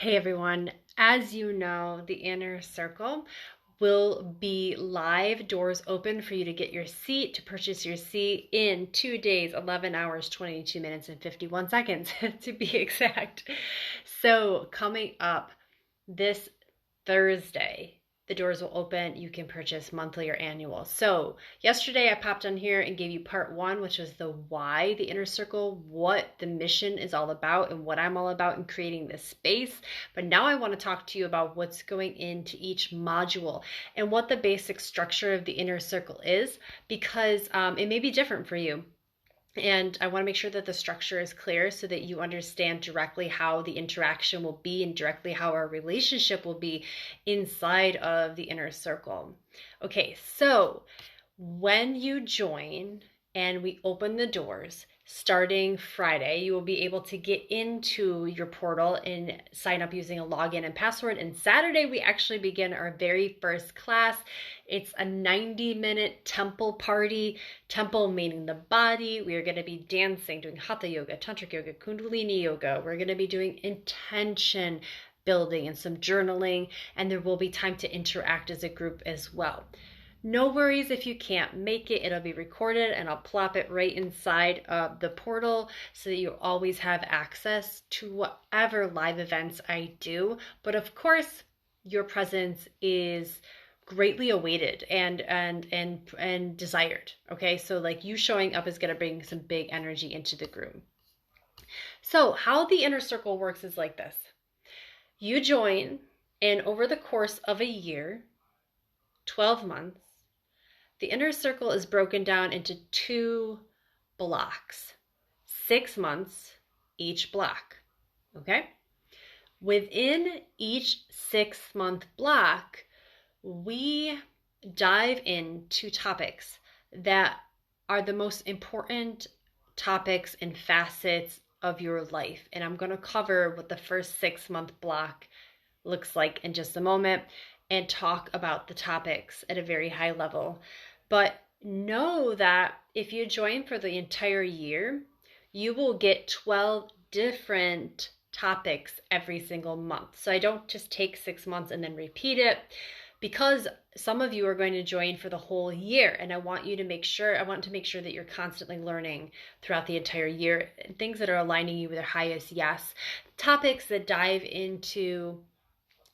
Hey everyone, as you know, the inner circle will be live, doors open for you to get your seat, to purchase your seat in 2 days, 11 hours, 22 minutes, and 51 seconds to be exact. So, coming up this Thursday, the doors will open. You can purchase monthly or annual. So, yesterday I popped on here and gave you part one, which was the why, the inner circle, what the mission is all about, and what I'm all about in creating this space. But now I want to talk to you about what's going into each module and what the basic structure of the inner circle is, because it may be different for you. And I want to make sure that the structure is clear so that you understand directly how the interaction will be and directly how our relationship will be inside of the inner circle. Okay, so when you join and we open the doors, starting Friday, you will be able to get into your portal and sign up using a login and password. And Saturday, we actually begin our very first class. It's a 90-minute temple party. Temple meaning the body. We are going to be dancing, doing hatha yoga, tantric yoga, kundalini yoga. We're going to be doing intention building and some journaling, and there will be time to interact as a group as well. No worries if you can't make it. It'll be recorded and I'll plop it right inside of the portal so that you always have access to whatever live events I do. But of course, your presence is greatly awaited and desired. Okay, so like you showing up is going to bring some big energy into the group. So how the inner circle works is like this. You join, and over the course of a year, 12 months, the inner circle is broken down into 2 blocks, 6 months each block, okay? Within each 6-month block, we dive into topics that are the most important topics and facets of your life. And I'm going to cover what the first 6-month block looks like in just a moment and talk about the topics at a very high level. But know that if you join for the entire year, you will get 12 different topics every single month. So I don't just take 6 months and then repeat it, because some of you are going to join for the whole year, and I want to make sure that you're constantly learning throughout the entire year, things that are aligning you with your highest yes, topics that dive into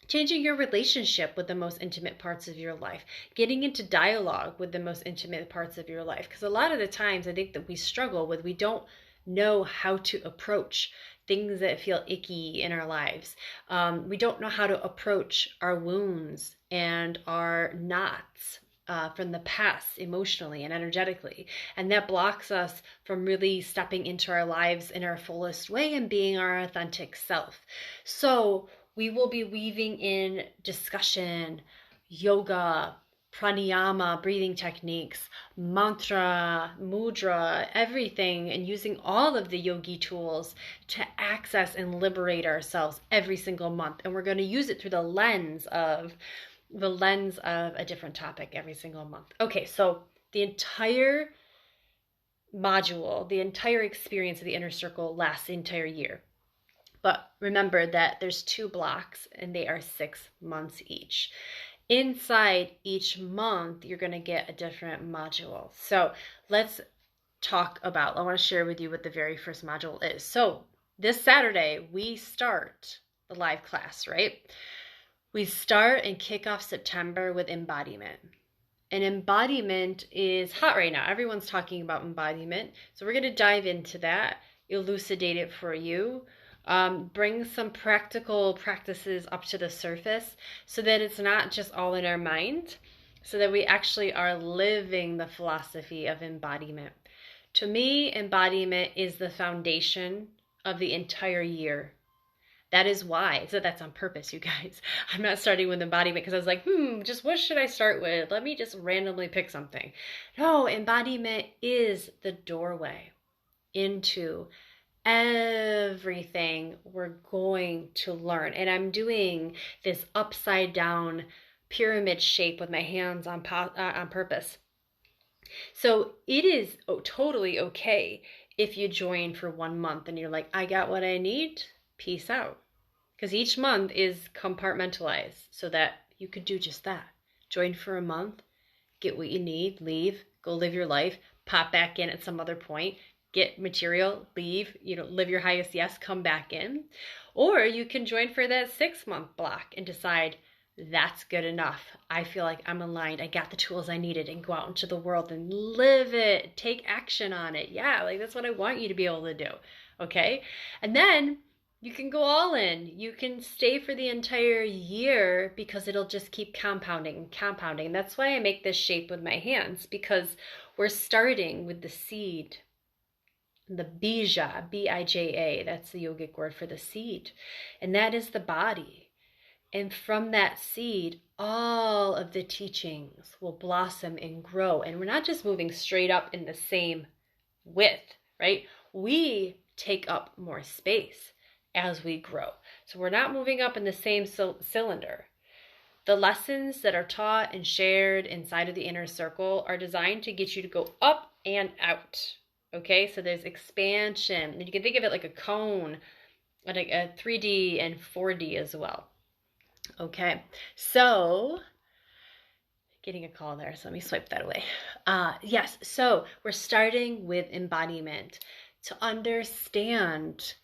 changing your relationship with the most intimate parts of your life, getting into dialogue with the most intimate parts of your life. Because a lot of the times I think that we don't know how to approach things that feel icky in our lives. We don't know how to approach our wounds and our knots from the past emotionally and energetically. And that blocks us from really stepping into our lives in our fullest way and being our authentic self. So we will be weaving in discussion, yoga, pranayama, breathing techniques, mantra, mudra, everything, and using all of the yogi tools to access and liberate ourselves every single month. And we're going to use it through the lens of a different topic every single month. Okay, so the entire module, the entire experience of the inner circle lasts the entire year. But remember that there's 2 blocks and they are 6 months each. Inside each month, you're going to get a different module. So let's I want to share with you what the very first module is. So this Saturday, we start the live class, right? We start and kick off September with embodiment. And embodiment is hot right now. Everyone's talking about embodiment. So we're going to dive into that, elucidate it for you. Bring some practical practices up to the surface so that it's not just all in our mind, so that we actually are living the philosophy of embodiment. To me, embodiment is the foundation of the entire year. That is why. So that's on purpose, you guys. I'm not starting with embodiment because I was like, just what should I start with? Let me just randomly pick something. No, embodiment is the doorway into everything we're going to learn. And I'm doing this upside down pyramid shape with my hands on purpose. So it is totally okay if you join for 1 month and you're like, I got what I need, peace out. Because each month is compartmentalized so that you could do just that. Join for a month, get what you need, leave, go live your life, pop back in at some other point, get material, leave, live your highest yes, come back in. Or you can join for that 6-month block and decide that's good enough. I feel like I'm aligned. I got the tools I needed, and go out into the world and live it. Take action on it. Yeah, like that's what I want you to be able to do. Okay? And then you can go all in. You can stay for the entire year because it'll just keep compounding and compounding. That's why I make this shape with my hands, because we're starting with the seed, the bija, B-I-J-A. That's the yogic word for the seed. And that is the body. And from that seed, all of the teachings will blossom and grow. And we're not just moving straight up in the same width, right? We take up more space as we grow. So we're not moving up in the same cylinder. The lessons that are taught and shared inside of the inner circle are designed to get you to go up and out. Okay, so there's expansion. And you can think of it like a cone, like a 3D and 4D as well. Okay, so getting a call there, so let me swipe that away. Yes, so we're starting with embodiment to understand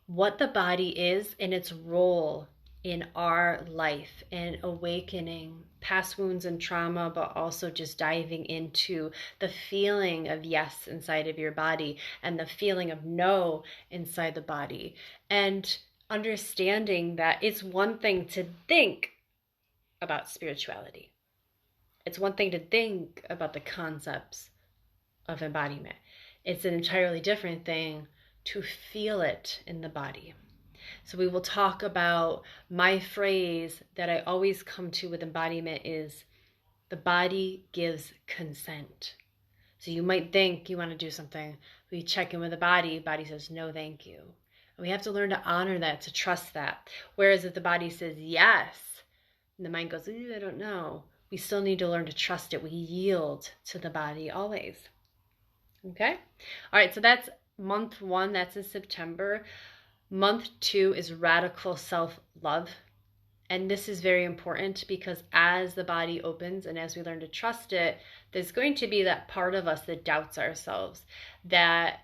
what the body is and its role in our life and awakening past wounds and trauma, but also just diving into the feeling of yes inside of your body and the feeling of no inside the body, and understanding that it's one thing to think about spirituality. It's one thing to think about the concepts of embodiment. It's an entirely different thing to feel it in the body. So we will talk about my phrase that I always come to with embodiment is the body gives consent. So you might think you want to do something, we check in with the body says no thank you. And we have to learn to honor that, to trust that. Whereas if the body says yes, and the mind goes, I don't know, we still need to learn to trust it. We yield to the body always. Okay? All right, so that's month 1, that's in September. Month 2 is radical self-love. And this is very important because as the body opens and as we learn to trust it, there's going to be that part of us that doubts ourselves, that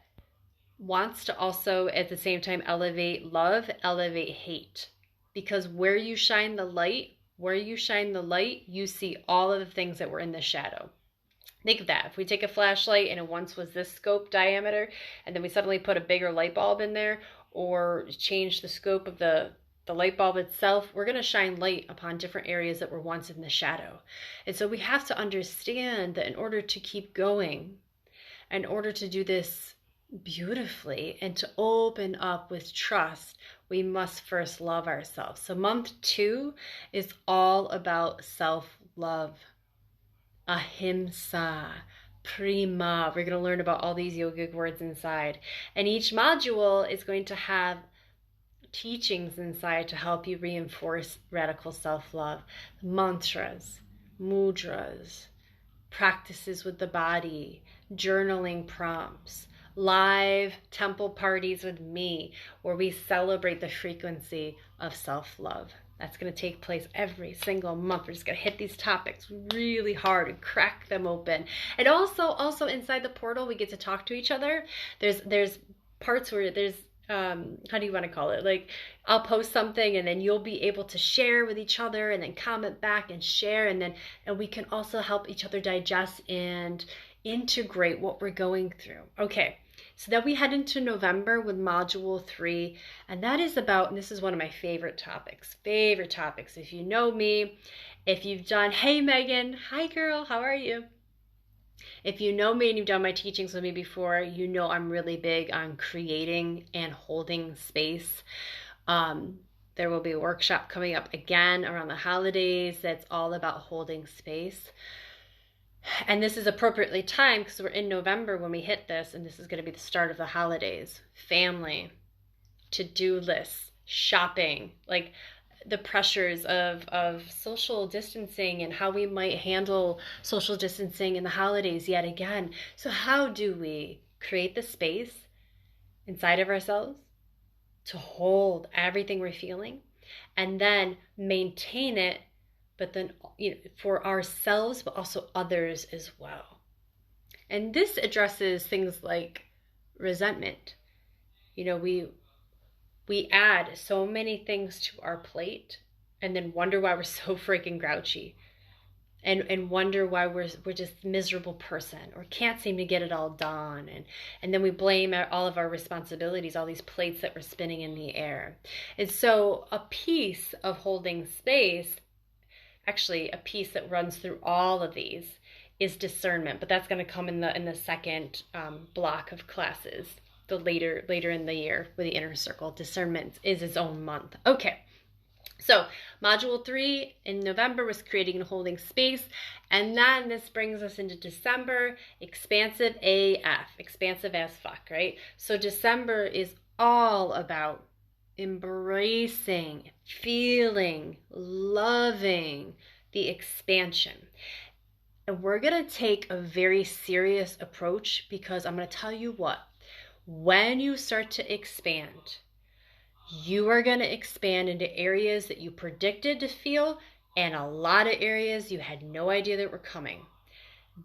wants to also at the same time elevate love, elevate hate. Because where you shine the light, you see all of the things that were in the shadow. Think of that. If we take a flashlight and it once was this scope diameter, and then we suddenly put a bigger light bulb in there, or change the scope of the light bulb itself, we're going to shine light upon different areas that were once in the shadow. And so we have to understand that in order to keep going, in order to do this beautifully and to open up with trust, we must first love ourselves. So month 2 is all about self-love. Ahimsa, prima. We're going to learn about all these yogic words inside. And each module is going to have teachings inside to help you reinforce radical self-love. Mantras, mudras, practices with the body, journaling prompts, live temple parties with me, where we celebrate the frequency of self-love. That's going to take place every single month. We're just going to hit these topics really hard and crack them open. And also inside the portal, we get to talk to each other. There's parts where there's, how do you want to call it? Like I'll post something and then you'll be able to share with each other and then comment back and share. And we can also help each other digest and integrate what we're going through. Okay. So then we head into November with module 3, and that is about, and this is one of my favorite topics. If you know me, if you've done, hey Megan, hi girl, how are you? If you know me and you've done my teachings with me before, you know I'm really big on creating and holding space. There will be a workshop coming up again around the holidays that's all about holding space. And this is appropriately timed because we're in November when we hit this, and this is going to be the start of the holidays. Family, to-do lists, shopping, like the pressures of social distancing and how we might handle social distancing in the holidays yet again. So how do we create the space inside of ourselves to hold everything we're feeling and then maintain it, but then, for ourselves, but also others as well. And this addresses things like resentment. We add so many things to our plate and then wonder why we're so freaking grouchy, and wonder why we're just a miserable person or can't seem to get it all done, and then we blame all of our responsibilities, all these plates that we're spinning in the air. And so a piece of holding space, actually a piece that runs through all of these, is discernment, but that's going to come in the second block of classes, the later in the year with the inner circle. Discernment is its own month. Okay. So module 3 in November was creating and holding space. And then this brings us into December, expansive AF, expansive as fuck, right? So December is all about embracing, feeling, loving the expansion. And we're going to take a very serious approach, because I'm going to tell you what, when you start to expand, you are going to expand into areas that you predicted to feel, and a lot of areas you had no idea that were coming.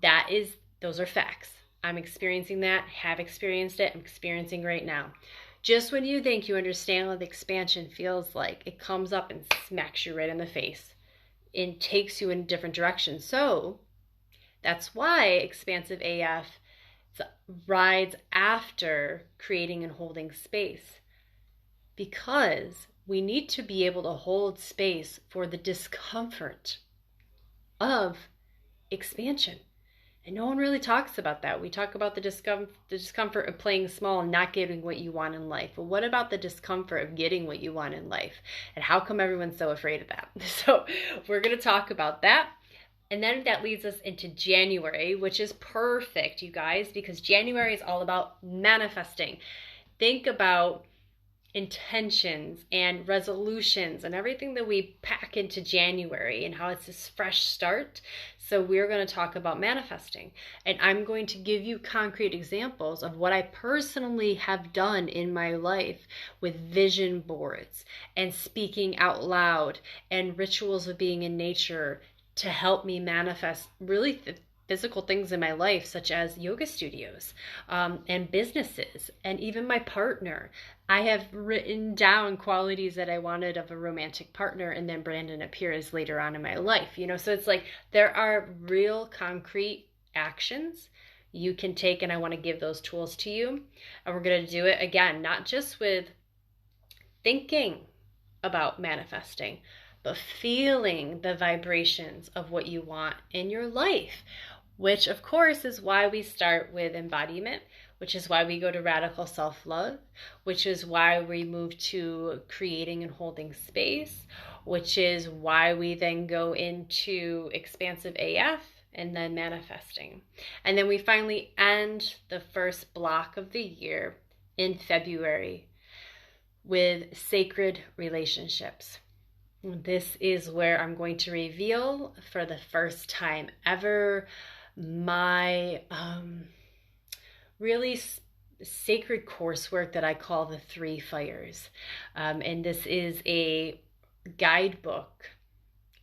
Those are facts. I'm experiencing that, have experienced it, I'm experiencing right now. Just when you think you understand what the expansion feels like, it comes up and smacks you right in the face and takes you in a different direction. So that's why expansive AF rides after creating and holding space. Because we need to be able to hold space for the discomfort of expansion. And no one really talks about that. We talk about the discomfort of playing small and not getting what you want in life. But what about the discomfort of getting what you want in life? And how come everyone's so afraid of that? So we're going to talk about that. And then that leads us into January, which is perfect, you guys, because January is all about manifesting. Think about intentions and resolutions and everything that we pack into January and how it's this fresh start. So we're going to talk about manifesting, and I'm going to give you concrete examples of what I personally have done in my life with vision boards and speaking out loud and rituals of being in nature to help me manifest really physical things in my life, such as yoga studios and businesses, and even my partner. I have written down qualities that I wanted of a romantic partner, and then Brandon appears later on in my life. So it's like there are real concrete actions you can take, and I want to give those tools to you. And we're going to do it again, not just with thinking about manifesting, but feeling the vibrations of what you want in your life, which of course is why we start with embodiment, which is why we go to radical self-love, which is why we move to creating and holding space, which is why we then go into expansive AF and then manifesting. And then we finally end the first block of the year in February with sacred relationships. This is where I'm going to reveal for the first time ever my really sacred coursework that I call the 3 fires. And this is a guidebook,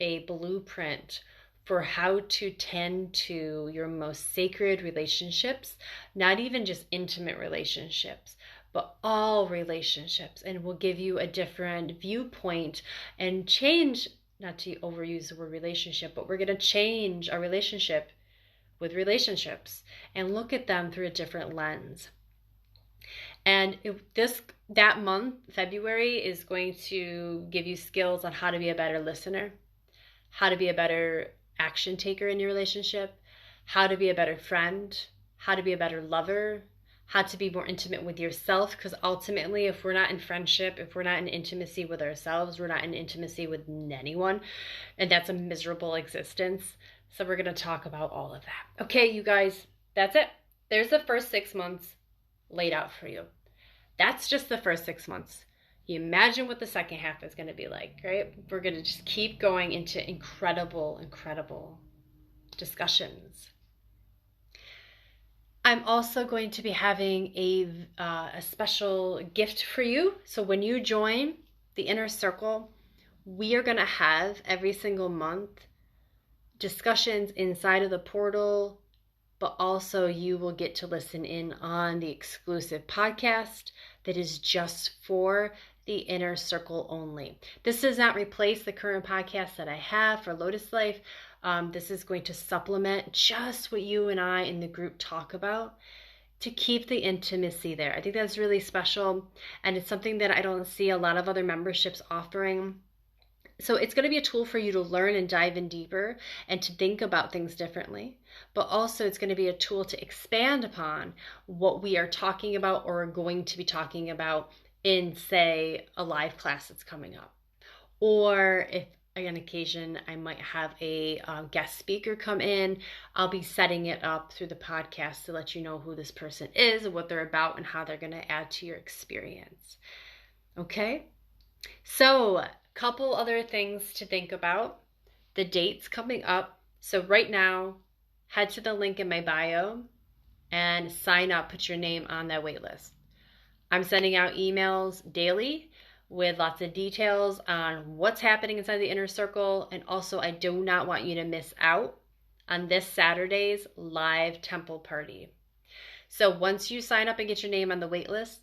a blueprint for how to tend to your most sacred relationships, not even just intimate relationships, but all relationships, and will give you a different viewpoint and change, not to overuse the word relationship, but we're going to change our relationship with relationships and look at them through a different lens. And that month, February, is going to give you skills on how to be a better listener, how to be a better action taker in your relationship, how to be a better friend, how to be a better lover, how to be more intimate with yourself, because ultimately, if we're not in friendship, if we're not in intimacy with ourselves, we're not in intimacy with anyone, and that's a miserable existence. So we're going to talk about all of that. Okay, you guys, that's it. There's the first 6 months laid out for you. That's just the first 6 months. You imagine what the second half is going to be like, right? We're going to just keep going into incredible, incredible discussions. I'm also going to be having a special gift for you. So when you join the inner circle, we are going to have every single month discussions inside of the portal, but also you will get to listen in on the exclusive podcast that is just for the inner circle only. This does not replace the current podcast that I have for Lotus Life. This is going to supplement just what you and I in the group talk about to keep the intimacy there. I think that's really special, and it's something that I don't see a lot of other memberships offering. So it's going to be a tool for you to learn and dive in deeper and to think about things differently. But also it's going to be a tool to expand upon what we are talking about or are going to be talking about in, say, a live class that's coming up. Or if on occasion I might have a guest speaker come in, I'll be setting it up through the podcast to let you know who this person is and what they're about and how they're going to add to your experience. Okay? So, couple other things to think about. The dates coming up. So right now, head to the link in my bio and sign up, put your name on that wait list. I'm sending out emails daily with lots of details on what's happening inside the inner circle. And also, I do not want you to miss out on this Saturday's live temple party. So once you sign up and get your name on the wait list,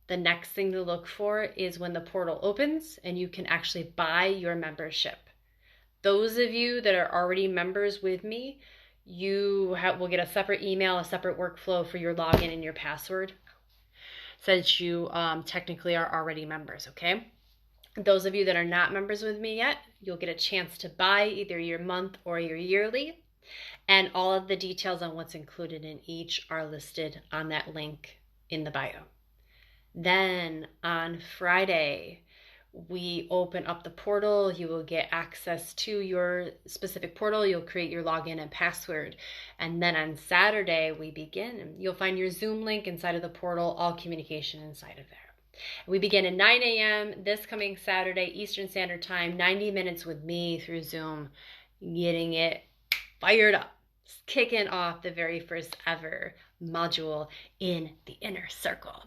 the next thing to look for is when the portal opens and you can actually buy your membership. Those of you that are already members with me, you will get a separate email, a separate workflow for your login and your password, since you technically are already members, okay? Those of you that are not members with me yet, you'll get a chance to buy either your month or your yearly, and all of the details on what's included in each are listed on that link in the bio. Then on Friday, we open up the portal. You will get access to your specific portal. You'll create your login and password. And then on Saturday, we begin. You'll find your Zoom link inside of the portal, all communication inside of there. We begin at 9 a.m. this coming Saturday, Eastern Standard Time, 90 minutes with me through Zoom, getting it fired up, kicking off the very first ever module in the inner circle.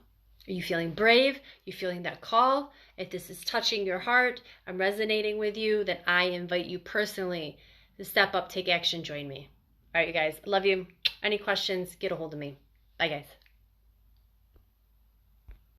Are you feeling brave? You feeling that call? If this is touching your heart, I'm resonating with you, then I invite you personally to step up, take action, join me. All right, you guys. Love you. Any questions, get a hold of me. Bye, guys.